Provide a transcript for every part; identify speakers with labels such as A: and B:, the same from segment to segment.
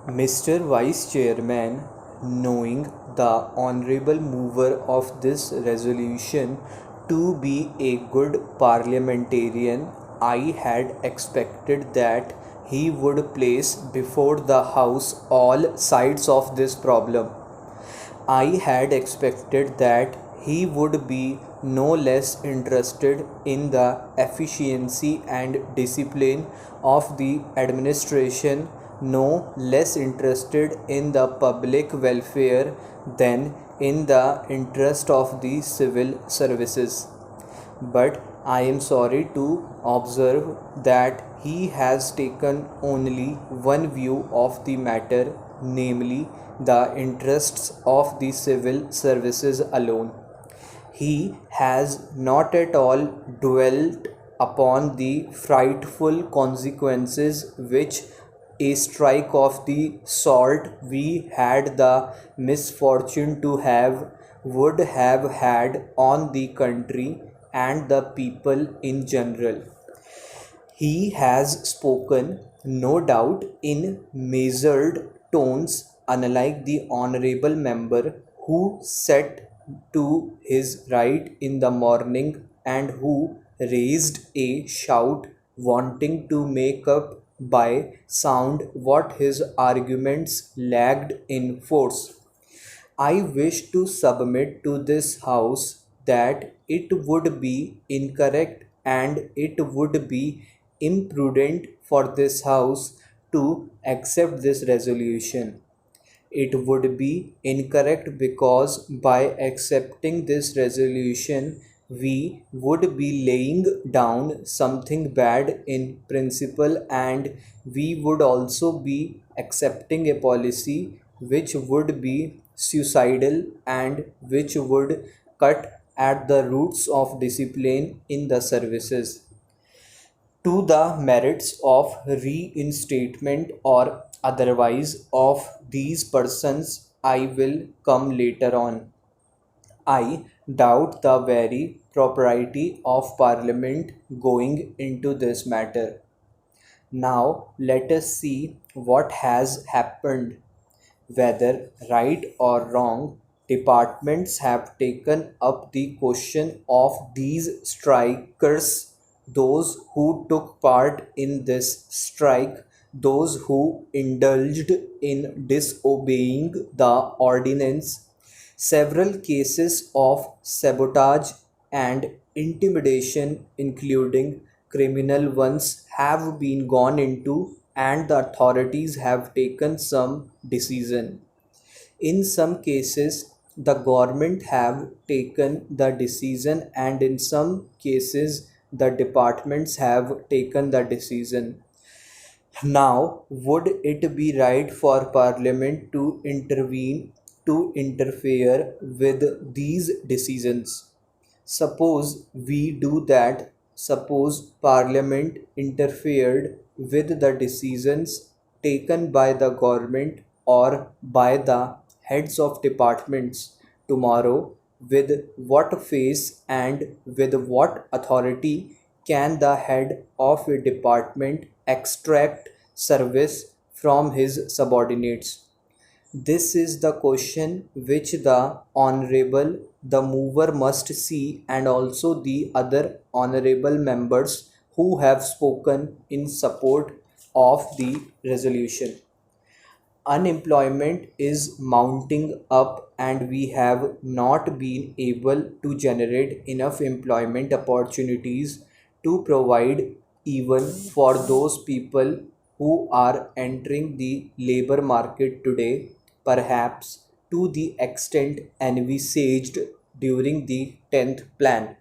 A: Mr. Vice Chairman, knowing the honorable mover of this resolution to be a good parliamentarian, I had expected that he would place before the House all sides of this problem. I had expected that he would be no less interested in the efficiency and discipline of the administration, no less interested in the public welfare than in the interest of the civil services. But I am sorry to observe that he has taken only one view of the matter, namely the interests of the civil services alone. He has not at all dwelt upon the frightful consequences which a strike of the sort we had the misfortune to have would have had on the country and the people in general. He has spoken, no doubt, in measured tones, unlike the honorable member who sat to his right in the morning and who raised a shout wanting to make up by sound what his arguments lacked in force. I wish to submit to this House that it would be incorrect and it would be imprudent for this House to accept this resolution. It would be incorrect because by accepting this resolution, we would be laying down something bad in principle, and we would also be accepting a policy which would be suicidal and which would cut at the roots of discipline in the services. To the merits of reinstatement or otherwise of these persons I will come later on. I doubt the very propriety of Parliament going into this matter. Now let us see what has happened. Whether right or wrong, departments have taken up the question of these strikers, those who took part in this strike, those who indulged in disobeying the ordinance. Several cases of sabotage and intimidation, including criminal ones, have been gone into, and the authorities have taken some decision. In some cases, the government have taken the decision, and in some cases, the departments have taken the decision. Now, would it be right for Parliament to intervene, to interfere with these decisions? Suppose we do that. Suppose Parliament interfered with the decisions taken by the government or by the heads of departments tomorrow. With what face and with what authority can the head of a department extract service from his subordinates? This is the question which the honorable, the mover must see, and also the other honorable members who have spoken in support of the resolution. Unemployment is mounting up, and we have not been able to generate enough employment opportunities to provide even for those people who are entering the labor market today, perhaps to the extent envisaged during the 10th plan.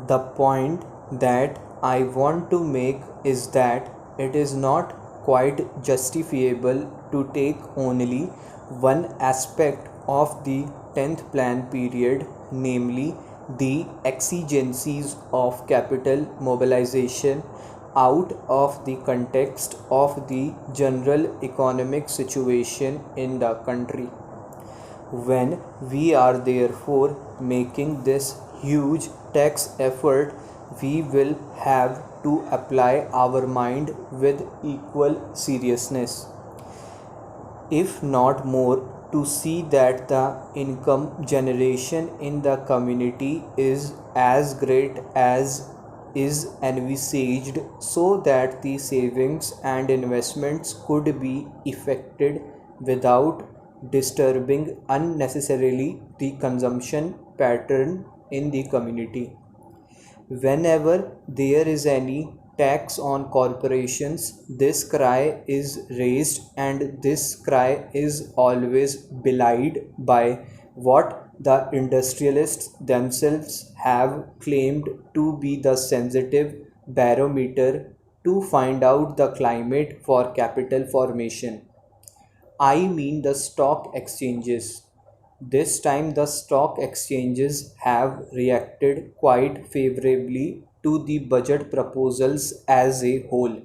A: The point that I want to make is that it is not quite justifiable to take only one aspect of the 10th plan period, namely the exigencies of capital mobilization, out of the context of the general economic situation in the country. When we are therefore making this huge tax effort, we will have to apply our mind with equal seriousness. if not more, to see that the income generation in the community is as great as is envisaged, so that the savings and investments could be effected without disturbing unnecessarily the consumption pattern in the community. Whenever there is any tax on corporations, this cry is raised, and this cry is always belied by what the industrialists themselves have claimed to be the sensitive barometer to find out the climate for capital formation. I mean the stock exchanges. This time, the stock exchanges have reacted quite favorably to the budget proposals as a whole,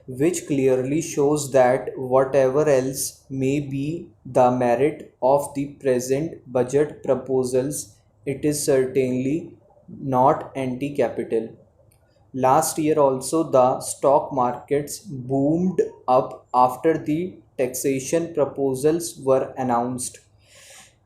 A: which clearly shows that whatever else may be the merit of the present budget proposals, it is certainly not anti capital. Last year also the stock markets boomed up after the taxation proposals were announced.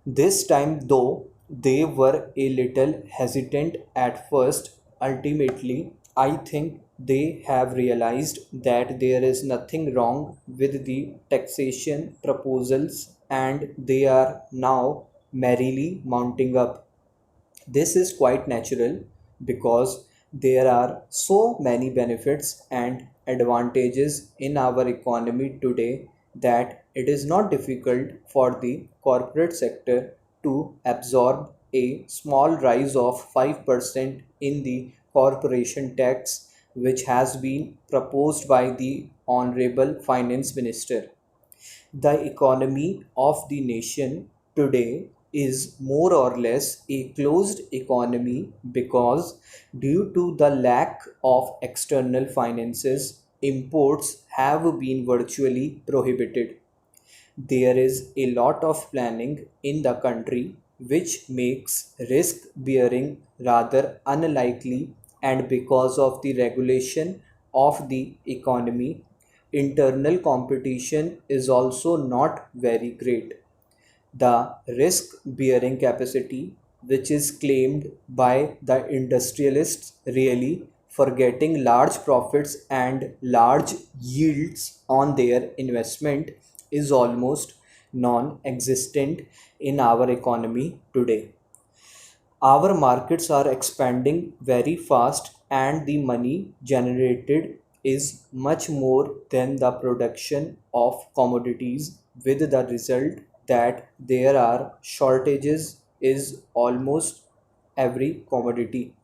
A: This time, though, they were a little hesitant at first. Ultimately, I think they have realized that there is nothing wrong with the taxation proposals, and they are now merrily mounting up. This is quite natural because there are so many benefits and advantages in our economy today that it is not difficult for the corporate sector to absorb a small rise of 5% in the corporation tax, which has been proposed by the Honorable Finance Minister. The economy of the nation today is more or less a closed economy because, due to the lack of external finances, imports have been virtually prohibited. There is a lot of planning in the country which makes risk bearing rather unlikely, and because of the regulation of the economy, internal competition is also not very great. The risk bearing capacity, which is claimed by the industrialists, really for getting large profits and large yields on their investment, is almost non existent in our economy today. Our markets are expanding very fast, and the money generated is much more than the production of commodities, with the result that there are shortages is almost every commodity.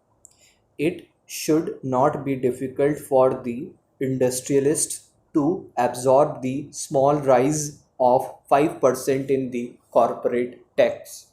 A: It should not be difficult for the industrialists to absorb the small rise of 5% in the corporate tax.